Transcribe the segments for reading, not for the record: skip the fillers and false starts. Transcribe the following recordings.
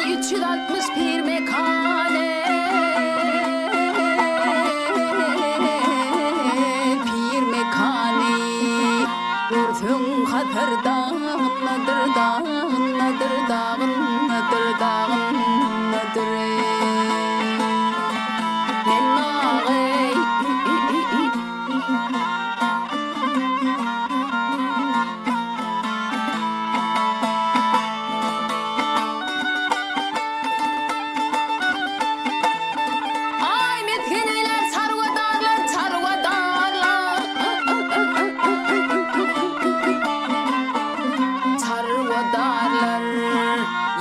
361 mekane Pir mekane Urfün hatırdan nadır dağın nadır dağın nadır dağın nadır Men ağay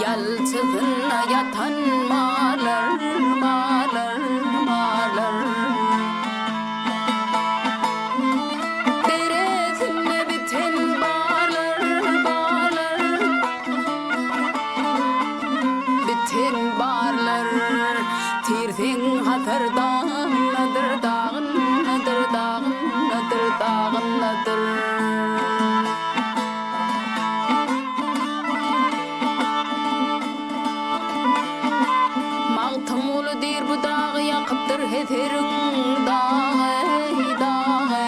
Yalçızına yatan malar, malar, malar Deresinde biten bağlar, bağlar Biten bağlar Tirsin hatırdan nadır dağın, nadır dağın, nadır dağın, nadır Mağtamulu dir bu dağı yakıptır heterin dağı, dağı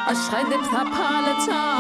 Aşk edip sapalı çağ